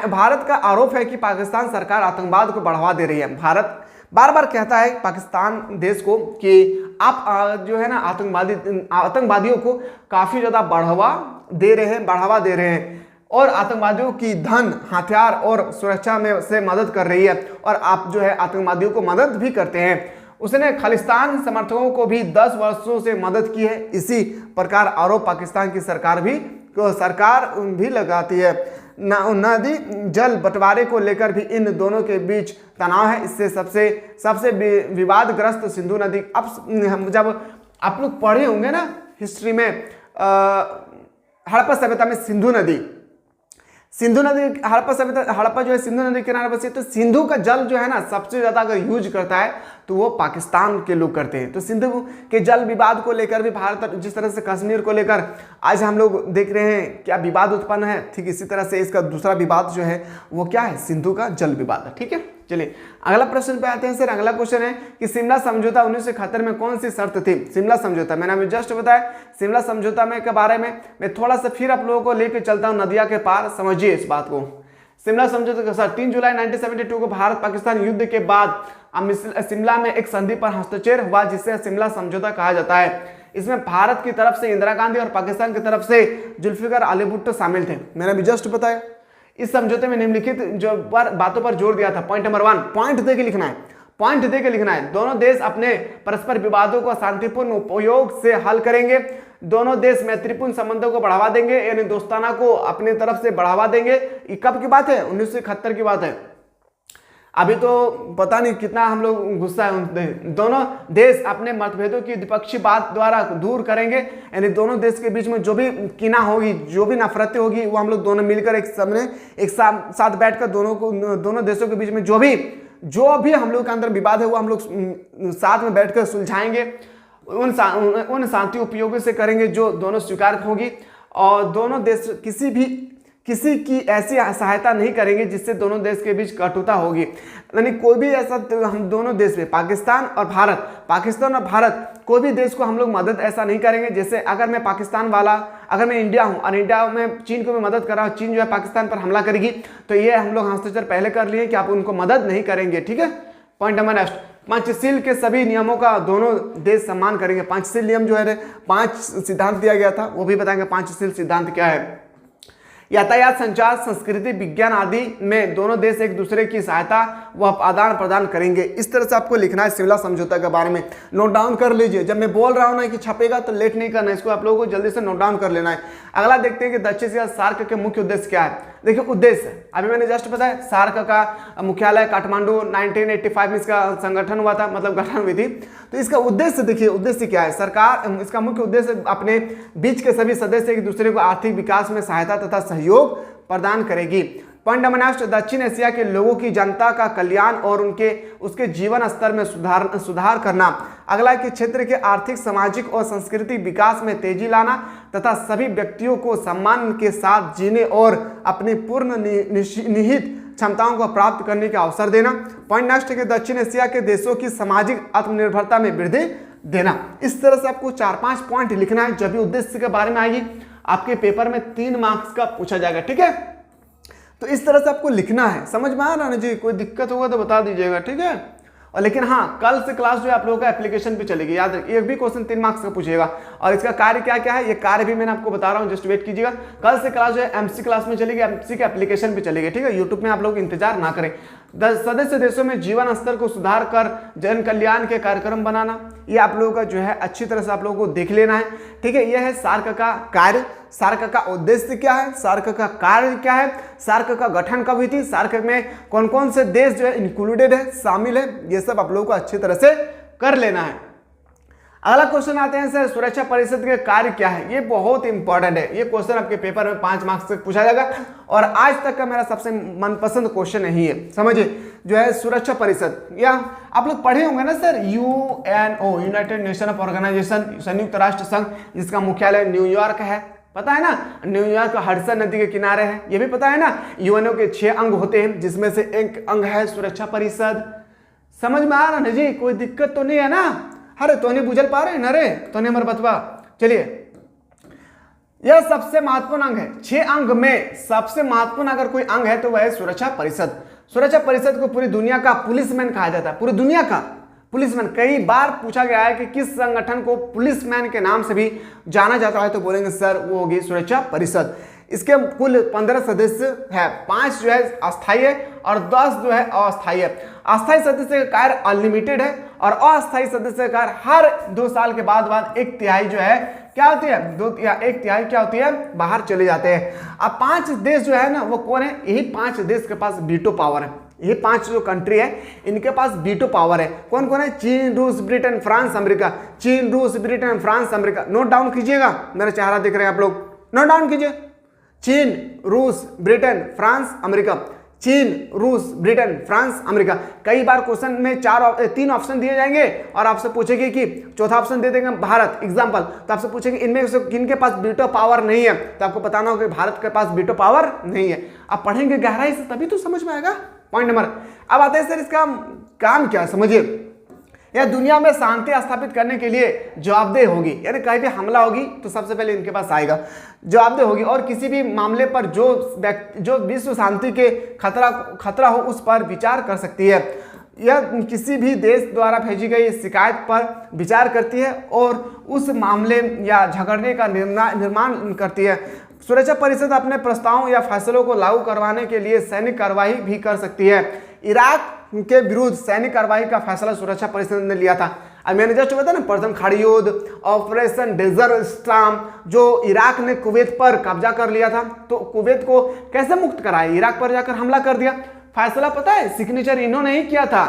S1: भारत का आरोप है कि पाकिस्तान सरकार आतंकवाद को बढ़ावा दे रही है। भारत बार बार कहता है पाकिस्तान देश को कि आप जो है ना आतंकवादियों को काफी ज्यादा बढ़ावा दे रहे हैं और आतंकवादियों की धन, हथियार और सुरक्षा में से मदद कर रही है और आप जो है आतंकवादियों को मदद भी करते हैं। उसने खालिस्तान समर्थकों को भी 10 वर्षों से मदद की है। इसी प्रकार आरोप पाकिस्तान की सरकार भी लगाती है। नदी जल बंटवारे को लेकर भी इन दोनों के बीच तनाव है। इससे सबसे विवादग्रस्त सिंधु नदी। अब जब आप लोग पढ़े होंगे ना हिस्ट्री में, हड़प्पा सभ्यता में सिंधु नदी हड़प्पा जो है सिंधु नदी के किनारे बसी। तो सिंधु का जल जो है ना सबसे ज्यादा अगर यूज करता है तो वो पाकिस्तान के लोग करते हैं। तो सिंधु के जल विवाद को लेकर भी भारत, जिस तरह से कश्मीर को लेकर आज हम लोग देख रहे हैं क्या विवाद उत्पन्न है, ठीक इसी तरह से इसका दूसरा विवाद जो है वो क्या है, सिंधु का जल विवाद है। ठीक है, चलिए अगला प्रश्न पे आते हैं सर। अगला क्वेश्चन है कि शिमला समझौता 1971 में कौन सी शर्त थी? शिमला समझौता मैंने अभी जस्ट बताया। शिमला समझौता में के बारे में मैं थोड़ा सा फिर आप लोगों को लेकर चलता हूं नदिया के पार, समझिए इस बात को। शिमला समझौता के साथ 3 जुलाई 1972 को भारत पाकिस्तान युद्ध के बाद शिमला में एक संधि पर हस्ताक्षर हुआ जिसे शिमला समझौता कहा जाता है। इसमें भारत की तरफ से इंदिरा गांधी और पाकिस्तान की तरफ से जुल्फिकार अली भुट्टो शामिल थे। मैंने अभी जस्ट बताया। इस समझौते में निम्नलिखित जो बातों पर जोर दिया था। पॉइंट नंबर 1, पॉइंट दे के लिखना है। दोनों देश अपने परस्पर विवादों को शांतिपूर्ण उपयोग से हल करेंगे। दोनों देश मैत्रीपूर्ण संबंधों को बढ़ावा देंगे, यानी दोस्ताना को अपनी तरफ से बढ़ावा देंगे। ये कब की बात है? 1971 की बात है। अभी तो पता नहीं कितना हम लोग गुस्सा है। दोनों देश अपने मतभेदों की द्विपक्षीय बात द्वारा दूर करेंगे, यानी दोनों देश के बीच में जो भी किना होगी, जो भी नफरतें होगी, वो हम लोग दोनों मिलकर एक साथ बैठकर दोनों देशों के बीच में जो भी हम लोग के अंदर विवाद है वो हम लोग साथ में बैठकर सुलझाएंगे। उन शांति उपयोगों से करेंगे जो दोनों स्वीकार होगी और दोनों देश किसी की ऐसी सहायता नहीं करेंगे जिससे दोनों देश के बीच कटुता होगी। यानी कोई भी ऐसा हम दोनों देश में पाकिस्तान और भारत कोई भी देश को हम लोग मदद ऐसा नहीं करेंगे। जैसे अगर मैं पाकिस्तान वाला, अगर मैं इंडिया हूं और इंडिया में चीन को मैं मदद कर रहा हूं, चीन जो है पाकिस्तान पर हमला करेगी तो ये हम लोग हस्ताक्षर पहले कर लिए कि आप उनको मदद नहीं करेंगे। ठीक है, पॉइंट नंबर नेक्स्ट, पंचशील के सभी नियमों का दोनों देश सम्मान करेंगे। पंचशील नियम जो है 5 सिद्धांत दिया गया था, वो भी बताएंगे पंचशील सिद्धांत क्या है। यातायात, संचार, संस्कृति, विज्ञान आदि में दोनों देश एक दूसरे की सहायता व आदान प्रदान करेंगे। इस तरह से आपको लिखना है शिमला समझौता के बारे में। नोट डाउन कर लीजिए। जब मैं बोल रहा हूं ना कि छपेगा तो लेट नहीं करना, इसको आप लोगों को जल्दी से नोट डाउन कर लेना है। अगला देखते हैं कि दक्षिण एशिया सार्क के मुख्य उद्देश्य क्या है। देखिए उद्देश्य अभी मैंने जस्ट बताया, सार्क का मुख्यालय काठमांडू 1985 में इसका संगठन हुआ था, मतलब गठन हुई थी। तो इसका उद्देश्य देखिए, उद्देश्य क्या है। सरकार, इसका मुख्य उद्देश्य अपने बीच के सभी सदस्य एक दूसरे को आर्थिक विकास में सहायता तथा सहयोग प्रदान करेगी। पॉइंट नंबर नेक्स्ट, दक्षिण एशिया के लोगों की जनता का कल्याण और उसके जीवन स्तर में सुधार करना। अगला कि क्षेत्र के आर्थिक, सामाजिक और सांस्कृतिक विकास में तेजी लाना तथा सभी व्यक्तियों को सम्मान के साथ जीने और अपनी पूर्ण निहित क्षमताओं को प्राप्त करने का अवसर देना। पॉइंट नेक्स्ट कि दक्षिण एशिया के देशों की सामाजिक आत्मनिर्भरता में वृद्धि देना। इस तरह से आपको 4-5 पॉइंट लिखना है। जब भी उद्देश्य के बारे में आएगी आपके पेपर में 3 मार्क्स का पूछा जाएगा, ठीक है। तो इस तरह से आपको लिखना है। समझ में आ रहा है ना जी? कोई दिक्कत होगा तो बता दीजिएगा, ठीक है। और लेकिन हाँ, कल से क्लास जो है आप लोगों का एप्लीकेशन पे चलेगी, याद रखिए। एक भी क्वेश्चन 3 मार्क्स का पूछेगा और इसका कार्य क्या क्या है, ये कार्य भी मैंने आपको बता रहा हूँ, जस्ट वेट कीजिएगा। कल से क्लास जो है एमसी क्लास में चलेगी, एमसी के एप्लीकेशन पे चलेगी, ठीक है। यूट्यूब में आप लोग इंतजार ना करें। सदस्य देशों में जीवन स्तर को सुधार कर जन कल्याण के कार्यक्रम बनाना, ये आप लोगों का जो है अच्छी तरह से आप लोगों को देख लेना है, ठीक है। यह है सार्क का कार्य, सार्क का उद्देश्य क्या है, सार्क का कार्य क्या है, सार्क का गठन कब हुई थी, सार्क में कौन कौन से देश जो है इंक्लूडेड है, शामिल है, ये सब आप लोगों को अच्छी तरह से कर लेना है। अगला क्वेश्चन आते हैं सर, सुरक्षा परिषद के कार्य क्या है। ये बहुत इंपॉर्टेंट है, ये क्वेश्चन आपके पेपर में 5 मार्क्स से पूछा जाएगा और आज तक का मेरा सबसे मनपसंद क्वेश्चन यही है। समझिए, जो है सुरक्षा परिषद, या आप लोग पढ़े होंगे ना sir, UNO, United Nation of Organization, संयुक्त राष्ट्र संघ, जिसका मुख्यालय न्यूयॉर्क है, पता है ना। न्यूयॉर्क हडसन नदी के किनारे है, ये भी पता है ना। यूएनओ के 6 अंग होते हैं, जिसमें से एक अंग है सुरक्षा परिषद। समझ में आ रहा है जी? कोई दिक्कत तो नहीं है ना? अरे तो नहीं बुझल पा रहे न रे, तो नहीं मर बतवा। चलिए, यह सबसे महत्वपूर्ण अंग है। 6 अंग में सबसे महत्वपूर्ण अगर कोई अंग है तो वह है सुरक्षा परिषद। सुरक्षा परिषद को पूरी दुनिया का पुलिसमैन कहा जाता है, पूरी दुनिया का पुलिसमैन। कई बार पूछा गया है कि किस संगठन को पुलिसमैन के नाम से भी जाना जाता है, तो बोलेंगे सर वो होगी सुरक्षा परिषद। इसके कुल 15 सदस्य है, 5 जो है अस्थायी है और 10 जो है अस्थायी है। अस्थायी सदस्य का कार्य अनलिमिटेड है और अस्थायी सदस्य का कार्य हर 2 साल के बाद 1/3 जो है क्या होती है, 1/3 क्या होती है, बाहर चले जाते हैं। अब 5 देश जो है ना, वो कौन है? यही 5 देश के पास वीटो पावर है। ये 5 जो कंट्री है इनके पास वीटो पावर है। कौन कौन है? चीन, रूस, ब्रिटेन, फ्रांस, अमेरिका। चीन, रूस, Britain, France, America. Note down कीजिएगा, मेरा चेहरा देख रहे हैं आप लोग, नोट डाउन कीजिए। चीन, रूस, ब्रिटेन, फ्रांस, अमेरिका। चीन, रूस, ब्रिटेन, फ्रांस, अमेरिका। कई बार क्वेश्चन में 3 ऑप्शन दिए जाएंगे और आपसे पूछेगी कि चौथा ऑप्शन दे देंगे भारत एग्जांपल, तो आपसे पूछेगी इनमें से किनके पास वीटो पावर नहीं है, तो आपको बताना होगा कि भारत के पास वीटो पावर नहीं है। आप पढ़ेंगे गहराई से तभी तो समझ में आएगा। पॉइंट नंबर, अब आते हैं सर इसका काम क्या है, समझिए। यह दुनिया में शांति स्थापित करने के लिए जवाबदेह होगी, यानी कहीं भी हमला होगी तो सबसे पहले इनके पास आएगा, जवाबदेह होगी। और किसी भी मामले पर जो विश्व शांति के खतरा हो उस पर विचार कर सकती है। यह किसी भी देश द्वारा भेजी गई शिकायत पर विचार करती है और उस मामले या झगड़ने का निर्माण करती है। सुरक्षा परिषद अपने प्रस्तावों या फैसलों को लागू करवाने के लिए सैनिक कार्रवाई भी कर सकती है। इराक के विरुद्ध सैनिक कार्रवाई का फैसला सुरक्षा परिषद ने लिया था। अब मैंने जस्ट बताया ना, प्रथम खाड़ी युद्ध, ऑपरेशन डेजर्ट स्टॉर्म, जो इराक ने कुवैत पर कब्जा कर लिया था, तो कुवैत को कैसे मुक्त कराया? इराक पर जाकर हमला कर दिया। फैसला पता है सिग्नेचर इन्होंने ही किया था,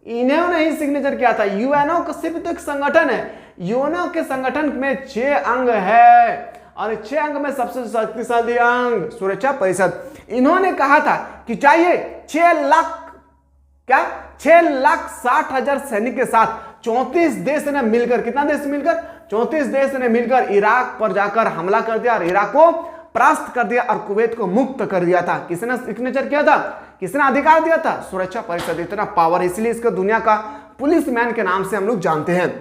S1: इन्होंने ही सिग्नेचर किया था। यूएनओ का सिर्फ तो एक संगठन है, यूएनओ के संगठन में 6 अंग है और 6 अंग में सबसे शक्तिशाली अंग सुरक्षा परिषद। इन्होंने कहा था कि चाहिए 6,60,000 सैनिक के साथ 34 देश ने मिलकर, कितना देश मिलकर? 34 देश ने मिलकर इराक पर जाकर हमला कर दिया और इराक को परास्त कर दिया और कुवैत को मुक्त कर दिया था। किसने सिग्नेचर किया था? किसने अधिकार दिया था? सुरक्षा परिषद। इतना पावर, इसलिए इसको दुनिया का पुलिसमैन के नाम से हम लोग जानते हैं।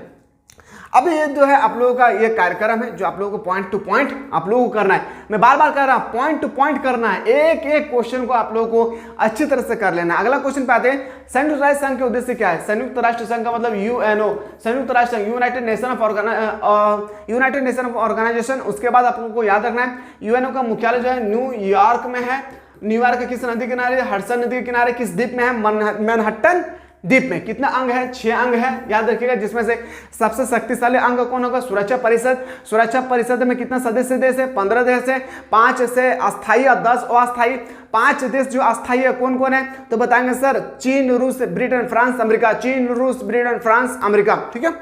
S1: अब ये जो है आप लोगों का ये कार्यक्रम है जो आप लोगों को पॉइंट टू पॉइंट आप लोगों को करना है। मैं बार बार कह रहा हूं, पॉइंट टू पॉइंट करना है, एक एक क्वेश्चन को आप लोगों को अच्छी तरह से कर लेना है। अगला क्वेश्चन पे आते हैं, संयुक्त राष्ट्र संघ के उद्देश्य क्या है? संयुक्त राष्ट्र संघ का मतलब यूएनओ, संयुक्त राष्ट्र संघ, यूनाइटेड नेशन ऑफ ऑर्गेनाइजेशन। उसके बाद आप लोगों को याद रखना है यूएनओ का मुख्यालय जो है न्यूयॉर्क में है। न्यूयॉर्क किस नदी के किनारे? हडसन नदी के किनारे। किस द्वीप में है? मैनहट्टन द्वीप में। कितना अंग है? 6 अंग है, याद रखिएगा। जिसमें से सबसे शक्तिशाली अंग कौन होगा? सुरक्षा परिषद। सुरक्षा परिषद में कितना सदस्य देश है? 15 देश है, 5 से अस्थायी और 10 अस्थायी। 5 देश जो अस्थायी है कौन कौन है? तो बताएंगे सर, चीन, रूस, ब्रिटेन, फ्रांस, अमेरिका। चीन, रूस, ब्रिटेन, फ्रांस, अमेरिका। ठीक है।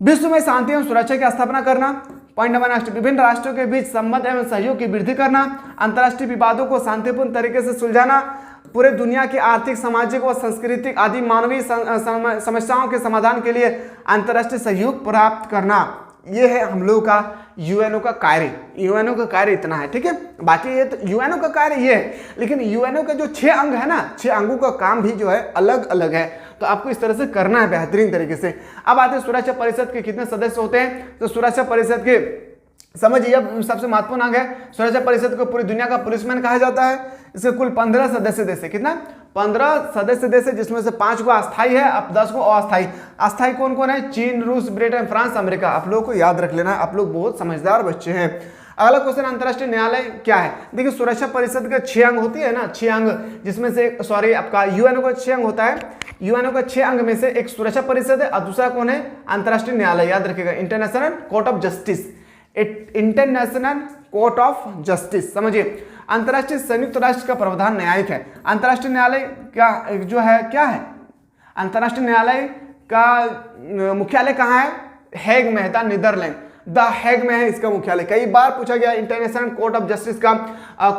S1: विश्व में शांति एवं सुरक्षा की स्थापना करना। पॉइंट नंबर नेक्स्ट, विभिन्न राष्ट्रों के बीच संबंध एवं सहयोग की वृद्धि करना, अंतर्राष्ट्रीय विवादों को शांतिपूर्ण तरीके से सुलझाना, पूरे दुनिया की आर्थिक, सामाजिक और सांस्कृतिक आदि मानवीय समस्याओं के समाधान के लिए अंतर्राष्ट्रीय सहयोग प्राप्त करना। ये है हम लोगों का यूएनओ का कार्य। यूएनओ का कार्य इतना है, ठीक है। बाकी ये तो यूएनओ का कार्य ये है, लेकिन यूएनओ के जो 6 अंग है ना, 6 अंगों का काम भी जो है अलग अलग है, तो आपको इस तरह से करना है बेहतरीन तरीके से। अब आते हैं सुरक्षा परिषद के कितने सदस्य होते हैं। तो सुरक्षा परिषद के समझिए, अब सबसे महत्वपूर्ण अंग है सुरक्षा परिषद को पूरी दुनिया का पुलिसमैन कहा जाता है। इसके कुल 15 सदस्य देश है। कितना? 15 सदस्य देश है, जिसमें से 5 को अस्थायी है, अब 10 को अस्थायी। अस्थायी कौन कौन है? चीन, रूस, ब्रिटेन, फ्रांस, अमेरिका। आप लोगों को याद रख लेना है, आप लोग बहुत समझदार बच्चे हैं। अगला क्वेश्चन, अंतर्राष्ट्रीय न्यायालय क्या है? देखिए सुरक्षा परिषद के 6 अंग होती है ना, 6 अंग, जिसमें से आपका यूएनओ का 6 अंग होता है। यूएनओ का 6 अंग में से एक सुरक्षा परिषद है और दूसरा कौन है? अंतर्राष्ट्रीय न्यायालय। याद रखिएगा, international court of justice, international court of justice. समझिए, अंतर्राष्ट्रीय संयुक्त राष्ट्र का प्रावधान न्यायिक है। अंतर्राष्ट्रीय न्यायालय का जो है क्या है? अंतर्राष्ट्रीय न्यायालय का मुख्यालय कहाँ है? हेग में है, नीदरलैंड, द हेग में है इसका मुख्यालय। कई बार पूछा गया इंटरनेशनल कोर्ट ऑफ जस्टिस का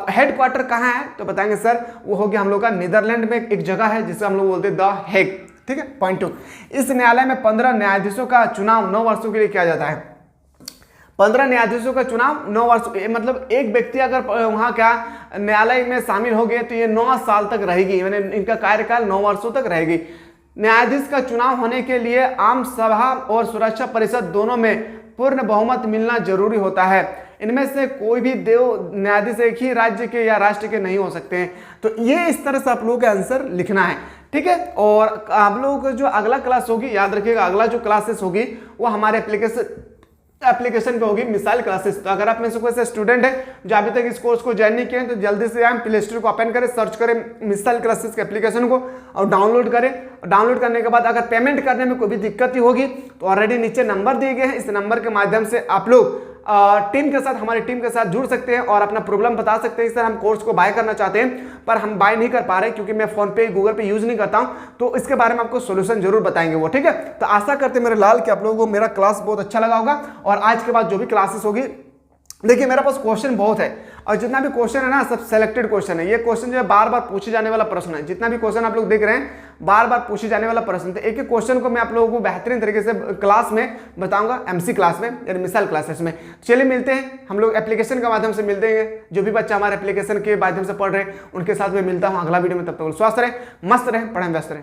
S1: हेडक्वार्टर कहाँ है, तो बताएंगे सर वो हो गया हम लोग का नीदरलैंड में एक जगह है जिसे हम लोग बोलते हैं द हेग, ठीक है। पॉइंट 2, इस न्यायालय में 15 न्यायाधीशों का चुनाव 9 वर्षों के लिए किया जाता है। 15 न्यायाधीशों का चुनाव 9 वर्ष, मतलब एक व्यक्ति अगर वहां क्या न्यायालय में शामिल हो गए तो ये 9 साल तक रहेगी, यानी इनका कार्यकाल 9 वर्षों तक रहेगी। न्यायाधीश का चुनाव होने के लिए आम सभा और सुरक्षा परिषद दोनों में पूर्ण बहुमत मिलना जरूरी होता है। इनमें से कोई भी 2 न्यायाधीश एक ही राज्य के या राष्ट्र के नहीं हो सकते हैं। तो ये इस तरह से आप लोगों के आंसर लिखना है, ठीक है। और आप लोगों को जो अगला क्लास होगी, याद रखिएगा अगला जो क्लासेस होगी वो हमारे एप्लीकेशन पे होगी, मिसाइल क्लासेस। तो अगर आप में से कोई स्टूडेंट है जो अभी तक इस कोर्स को ज्वाइन नहीं किए तो जल्दी से आए, प्ले स्टोर को ओपन करें, सर्च करें मिसाइल क्लासेस के एप्लीकेशन को और डाउनलोड करें। डाउनलोड करने के बाद अगर पेमेंट करने में कोई भी दिक्कत ही होगी तो ऑलरेडी नीचे नंबर दिए गए हैं, इस नंबर के माध्यम से आप लोग टीम के साथ, हमारी टीम के साथ जुड़ सकते हैं और अपना प्रॉब्लम बता सकते हैं। सर हम कोर्स को बाय करना चाहते हैं पर हम बाय नहीं कर पा रहे क्योंकि मैं फोन पे, गूगल पे यूज नहीं करता हूं, तो इसके बारे में आपको सॉल्यूशन जरूर बताएंगे वो, ठीक है। तो आशा करते हैं मेरे लाल कि आप लोगों को मेरा क्लास बहुत अच्छा लगा होगा। और आज के बाद जो भी क्लासेस होगी, देखिए मेरे पास क्वेश्चन बहुत है और जितना भी क्वेश्चन है ना सब सेलेक्टेड क्वेश्चन है। ये क्वेश्चन जो है बार बार पूछे जाने वाला प्रश्न है। जितना भी क्वेश्चन आप लोग देख रहे हैं बार बार पूछे जाने वाला प्रश्न, तो एक एक क्वेश्चन को मैं आप लोगों को बेहतरीन तरीके से क्लास में बताऊंगा, एमसी क्लास में यानी मिसाइल क्लासेस में। चलिए मिलते हैं, हम लोग एप्लीकेशन के माध्यम से मिलते हैं। जो भी बच्चा हमारे एप्लीकेशन के माध्यम से पढ़ रहे हैं उनके साथ मैं मिलता हूँ अगला वीडियो में। तब तक स्वस्थ रहे, मस्त रहे, पढ़ाई व्यस्त रहे।